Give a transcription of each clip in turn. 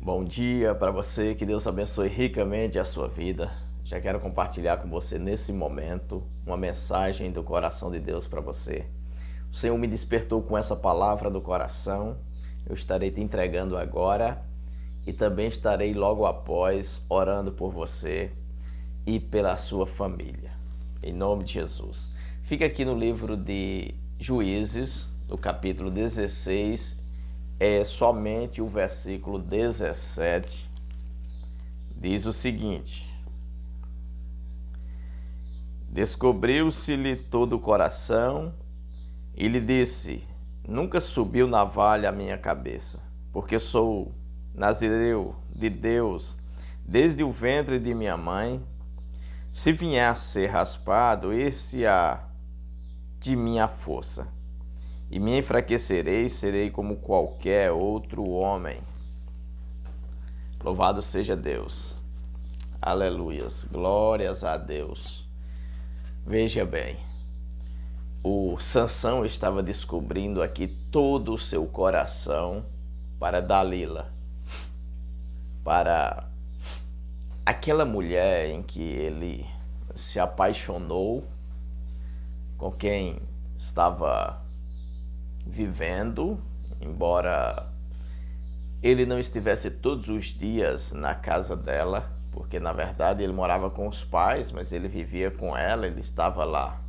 Bom dia para você, que Deus abençoe ricamente a sua vida. Já quero compartilhar com você nesse momento uma mensagem do coração de Deus para você. O Senhor me despertou com essa palavra do coração. Eu estarei te entregando agora e também estarei logo após orando por você e pela sua família. Em nome de Jesus. Fica aqui no livro de Juízes, no capítulo 16, somente o versículo 17, diz o seguinte: Descobriu-se-lhe todo o coração e lhe disse: Nunca subiu navalha à minha cabeça, porque sou nazireu de Deus desde o ventre de minha mãe. Se vier a ser raspado, esse há de minha força, e me enfraquecerei, serei como qualquer outro homem. Louvado seja Deus. Aleluias. Glórias a Deus. Veja bem, o Sansão estava descobrindo aqui todo o seu coração para Dalila, para aquela mulher em que ele se apaixonou, com quem estava vivendo, embora ele não estivesse todos os dias na casa dela, porque na verdade ele morava com os pais, mas ele vivia com ela, ele estava lá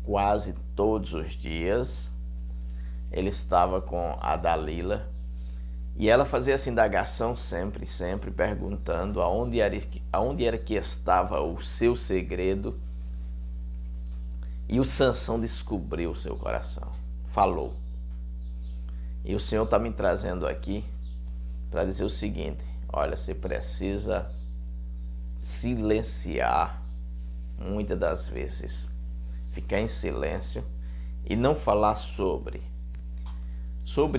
quase todos os dias. Ele estava com a Dalila e ela fazia essa indagação sempre perguntando aonde era que estava o seu segredo. E o Sansão descobriu o seu coração, falou. E o Senhor está me trazendo aqui para dizer o seguinte: olha, você precisa silenciar muitas das vezes, ficar em silêncio e não falar sobre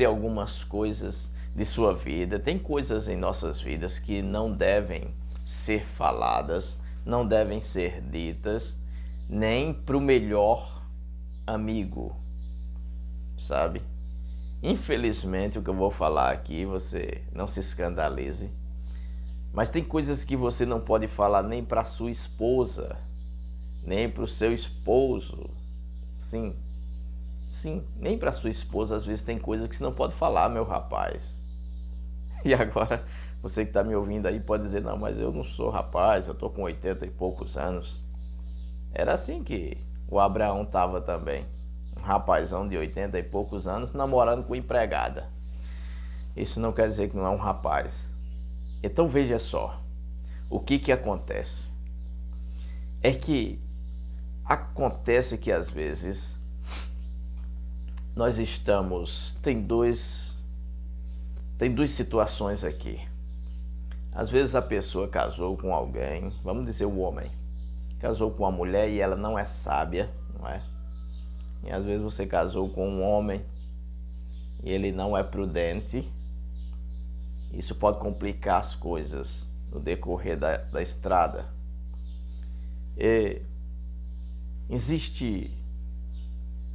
algumas coisas de sua vida. Tem coisas em nossas vidas que não devem ser faladas, não devem ser ditas, nem para o melhor amigo, sabe? Infelizmente, o que eu vou falar aqui, você não se escandalize, mas tem coisas que você não pode falar nem para sua esposa, nem para o seu esposo. Sim, nem para sua esposa. Às vezes tem coisas que você não pode falar, meu rapaz. E agora, você que está me ouvindo aí pode dizer: não, mas eu não sou rapaz, eu estou com 80 e poucos anos. Era assim que o Abraão estava também. Um rapazão de 80 e poucos anos namorando com empregada. Isso não quer dizer que não é um rapaz. Então veja só, o que acontece? É que acontece que às vezes nós estamos... Tem duas situações aqui. Às vezes a pessoa casou com alguém, vamos dizer o homem, casou com uma mulher e ela não é sábia, não é? E às vezes você casou com um homem e ele não é prudente. Isso pode complicar as coisas no decorrer da estrada. E existe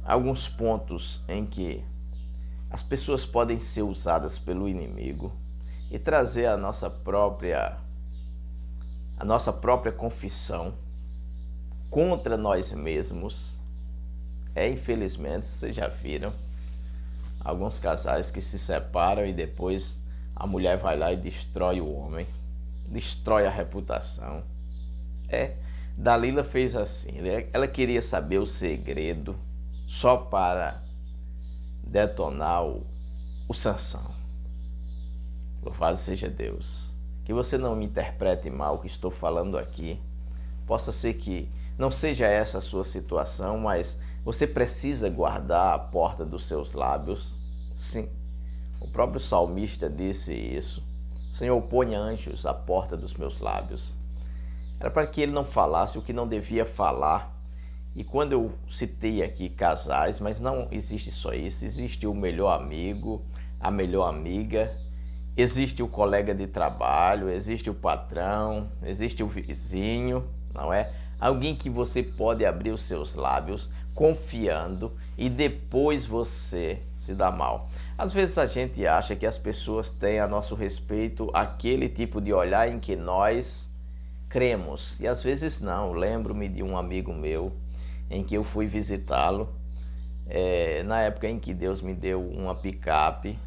alguns pontos em que as pessoas podem ser usadas pelo inimigo e trazer a nossa própria confissão contra nós mesmos. Infelizmente, vocês já viram alguns casais que se separam e depois a mulher vai lá e destrói o homem, destrói a reputação. Dalila fez assim, ela queria saber o segredo só para detonar o Sansão. Louvado seja Deus. Que você não me interprete mal o que estou falando aqui. Possa ser que não seja essa a sua situação, mas você precisa guardar a porta dos seus lábios. Sim, o próprio salmista disse isso. Senhor, ponha anjos à porta dos meus lábios. Era para que ele não falasse o que não devia falar. E quando eu citei aqui casais, mas não existe só isso, existe o melhor amigo, a melhor amiga, existe o colega de trabalho, existe o patrão, existe o vizinho, não é? Alguém que você pode abrir os seus lábios confiando e depois você se dá mal. Às vezes a gente acha que as pessoas têm a nosso respeito aquele tipo de olhar em que nós cremos, e às vezes não. Lembro-me de um amigo meu em que eu fui visitá-lo, na época em que Deus me deu uma picape,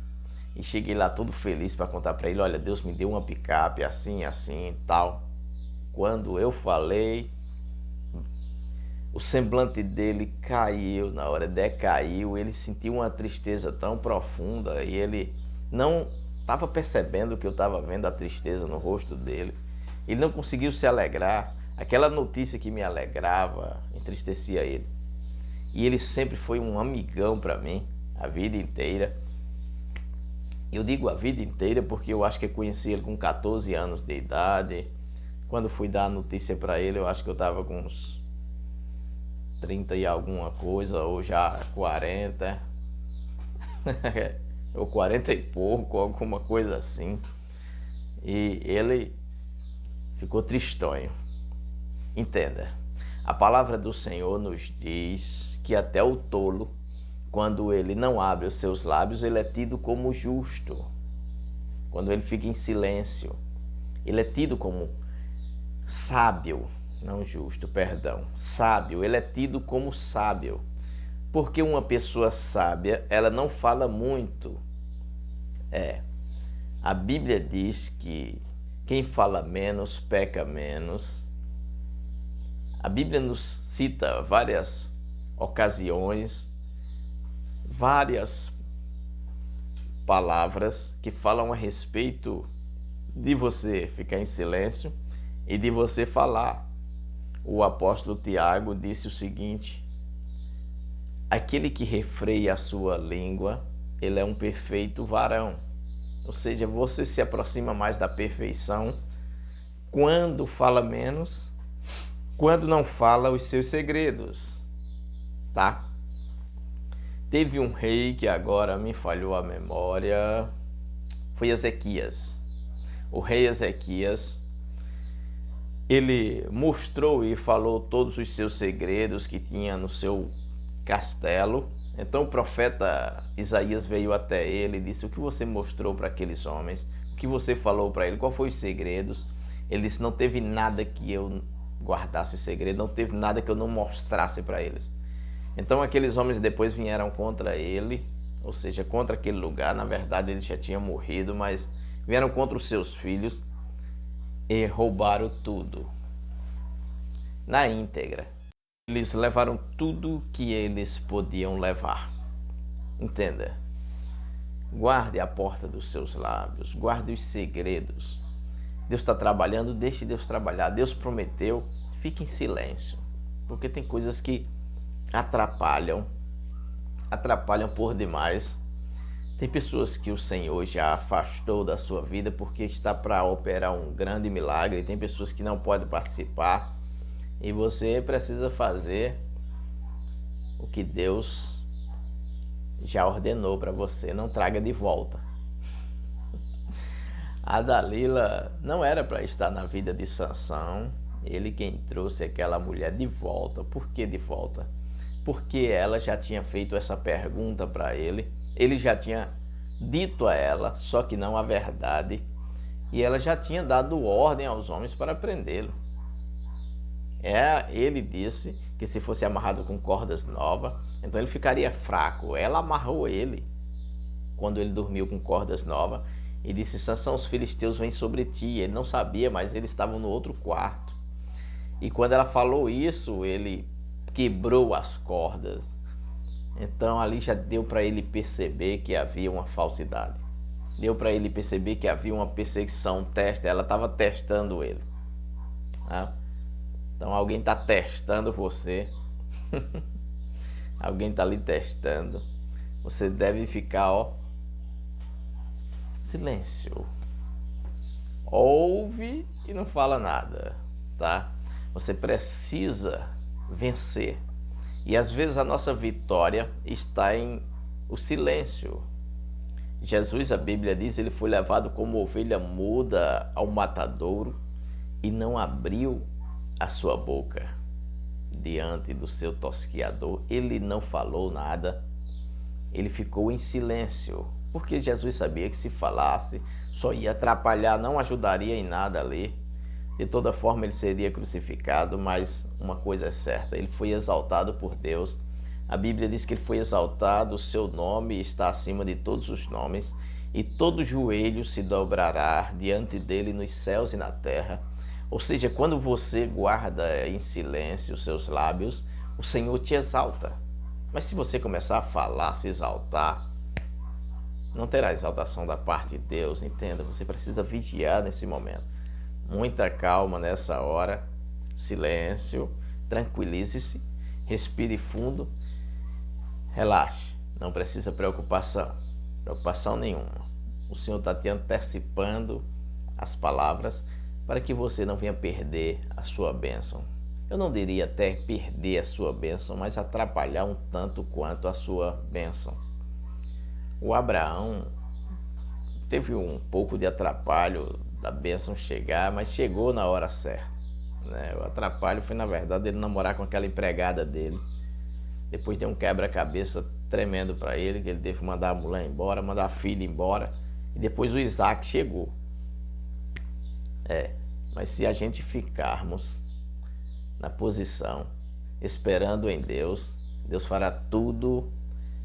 e cheguei lá todo feliz para contar para ele: olha, Deus me deu uma picape assim, assim e tal. Quando eu falei, o semblante dele caiu na hora, decaiu, ele sentiu uma tristeza tão profunda e ele não estava percebendo que eu estava vendo a tristeza no rosto dele. Ele não conseguiu se alegrar. Aquela notícia que me alegrava entristecia ele. E ele sempre foi um amigão para mim, a vida inteira. Eu digo a vida inteira porque eu acho que eu conheci ele com 14 anos de idade. Quando fui dar a notícia para ele, eu acho que eu estava com uns 30 e alguma coisa, ou já 40, ou 40 e pouco, alguma coisa assim. E ele ficou tristonho. Entenda, a palavra do Senhor nos diz que até o tolo, quando ele não abre os seus lábios, ele é tido como justo. Quando ele fica em silêncio, ele é tido como sábio. Não justo, perdão. Sábio, ele é tido como sábio. Porque uma pessoa sábia, ela não fala muito. A Bíblia diz que quem fala menos, peca menos. A Bíblia nos cita várias ocasiões, várias palavras que falam a respeito de você ficar em silêncio e de você falar. O apóstolo Tiago disse o seguinte: aquele que refreia a sua língua, ele é um perfeito varão. Ou seja, você se aproxima mais da perfeição quando fala menos, quando não fala os seus segredos, tá? Teve um rei que agora me falhou a memória, foi Ezequias. O rei Ezequias, ele mostrou e falou todos os seus segredos que tinha no seu castelo. Então o profeta Isaías veio até ele e disse: o que você mostrou para aqueles homens? O que você falou para ele? Qual foi os segredos? Ele disse: não teve nada que eu guardasse segredo, não teve nada que eu não mostrasse para eles. Então aqueles homens depois vieram contra ele, ou seja, contra aquele lugar. Na verdade ele já tinha morrido, mas vieram contra os seus filhos e roubaram tudo na íntegra. Eles levaram tudo que eles podiam levar. Entenda, guarde a porta dos seus lábios, guarde os segredos. Deus está trabalhando, deixe Deus trabalhar. Deus prometeu, fique em silêncio, porque tem coisas que atrapalham por demais. Tem pessoas que o Senhor já afastou da sua vida porque está para operar um grande milagre. Tem pessoas que não podem participar e você precisa fazer o que Deus já ordenou para você. Não traga de volta. A Dalila não era para estar na vida de Sansão. Ele quem trouxe aquela mulher de volta. Por que de volta? Porque ela já tinha feito essa pergunta para ele. Ele já tinha dito a ela, só que não a verdade. E ela já tinha dado ordem aos homens para prendê-lo. Ele disse que se fosse amarrado com cordas novas, então ele ficaria fraco. Ela amarrou ele quando ele dormiu com cordas novas e disse: Sansão, os filisteus vêm sobre ti. Ele não sabia, mas eles estavam no outro quarto. E quando ela falou isso, ele quebrou as cordas. Então ali já deu para ele perceber que havia uma falsidade. Deu para ele perceber que havia uma perseguição, um teste. Ela estava testando ele. Tá? Então alguém está testando você. Alguém está ali testando. Você deve ficar, silêncio. Ouve e não fala nada, tá? Você precisa vencer. E às vezes a nossa vitória está em o silêncio. Jesus, a Bíblia diz, ele foi levado como ovelha muda ao matadouro e não abriu a sua boca. diante do seu tosquiador, ele não falou nada, ele ficou em silêncio, porque Jesus sabia que se falasse só ia atrapalhar, não ajudaria em nada ali. De toda forma ele seria crucificado, mas uma coisa é certa, ele foi exaltado por Deus. A Bíblia diz que ele foi exaltado, o seu nome está acima de todos os nomes, e todo joelho se dobrará diante dele nos céus e na terra. Ou seja, quando você guarda em silêncio os seus lábios, o Senhor te exalta. Mas se você começar a falar, se exaltar, não terá exaltação da parte de Deus, entenda? Você precisa vigiar nesse momento. Muita calma nessa hora, silêncio, tranquilize-se, respire fundo, relaxe, não precisa preocupação nenhuma. O Senhor está te antecipando as palavras para que você não venha perder a sua bênção. Eu não diria até perder a sua bênção, mas atrapalhar um tanto quanto a sua bênção. O Abraão teve um pouco de atrapalho da bênção chegar, mas chegou na hora certa, né? O atrapalho foi, na verdade, ele namorar com aquela empregada dele. Depois deu um quebra-cabeça tremendo para ele, que ele teve que mandar a mulher embora, mandar a filha embora, e depois o Isaac chegou. Mas se a gente ficarmos na posição, esperando em Deus, Deus fará tudo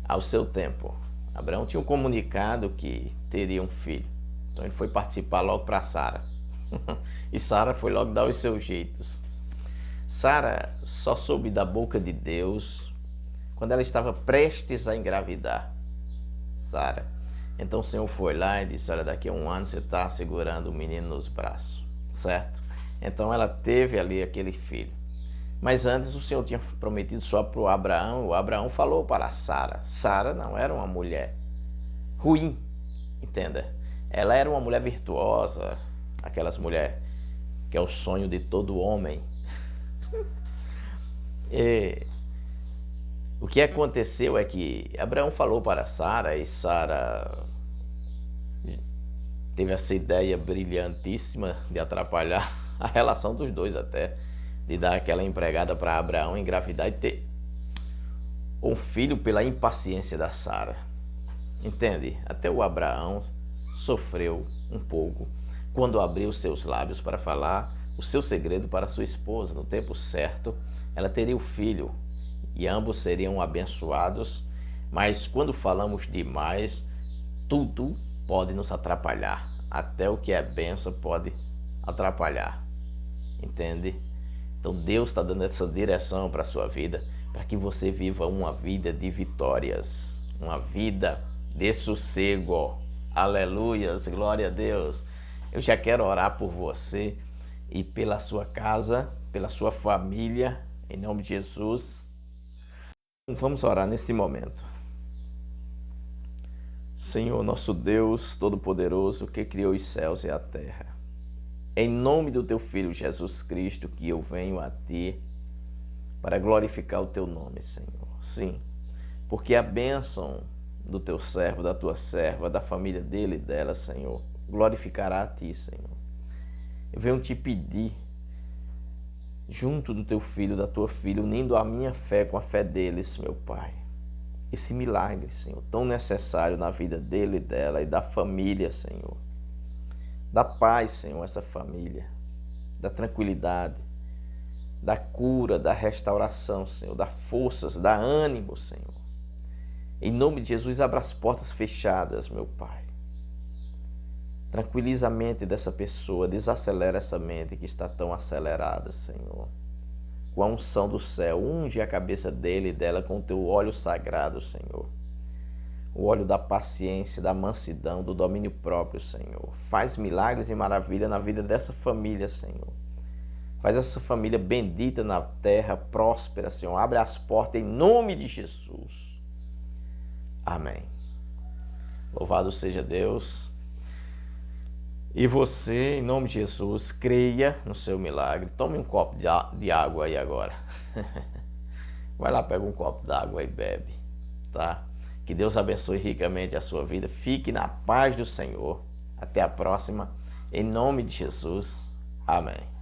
ao seu tempo. Abraão tinha um comunicado que teria um filho, então ele foi participar logo para Sara. E Sara foi logo dar os seus jeitos. Sara só soube da boca de Deus quando ela estava prestes a engravidar. Sara. Então o Senhor foi lá e disse: olha, daqui a 1 ano você está segurando o menino nos braços, certo? Então ela teve ali aquele filho. Mas antes o Senhor tinha prometido só para o Abraão. O Abraão falou para Sara. Sara não era uma mulher ruim, entenda. Ela era uma mulher virtuosa, aquelas mulheres que é o sonho de todo homem. E o que aconteceu é que Abraão falou para Sara, e Sara teve essa ideia brilhantíssima de atrapalhar a relação dos dois, até de dar aquela empregada para Abraão engravidar e ter um filho pela impaciência da Sara. Entende? Até o Abraão sofreu um pouco quando abriu seus lábios para falar o seu segredo para sua esposa. No tempo certo, ela teria o filho e ambos seriam abençoados. Mas quando falamos demais, tudo pode nos atrapalhar. Até o que é bênção pode atrapalhar. Entende? Então Deus está dando essa direção para a sua vida, para que você viva uma vida de vitórias, uma vida de sossego. Aleluias, glória a Deus. Eu já quero orar por você e pela sua casa, pela sua família, em nome de Jesus. Vamos orar nesse momento. Senhor, nosso Deus Todo-Poderoso, que criou os céus e a terra, em nome do teu Filho Jesus Cristo, que eu venho a ti para glorificar o teu nome, Senhor. Sim, porque a bênção do teu servo, da tua serva, da família dele e dela, Senhor, glorificará a ti, Senhor. Eu venho te pedir, junto do teu filho, da tua filha, unindo a minha fé com a fé deles, meu Pai, esse milagre, Senhor, tão necessário na vida dele e dela e da família, Senhor. Dá paz, Senhor, a essa família, da tranquilidade, da cura, da restauração, Senhor, da forças, da ânimo, Senhor. Em nome de Jesus, abra as portas fechadas, meu Pai. Tranquiliza a mente dessa pessoa, desacelera essa mente que está tão acelerada, Senhor. Com a unção do céu, unge a cabeça dele e dela com o teu óleo sagrado, Senhor. O óleo da paciência, da mansidão, do domínio próprio, Senhor. Faz milagres e maravilha na vida dessa família, Senhor. Faz essa família bendita na terra, próspera, Senhor. Abre as portas em nome de Jesus. Amém. Louvado seja Deus. E você, em nome de Jesus, creia no seu milagre. Tome um copo de água aí agora. Vai lá, pega um copo d'água e bebe, tá? Que Deus abençoe ricamente a sua vida. Fique na paz do Senhor. Até a próxima. Em nome de Jesus. Amém.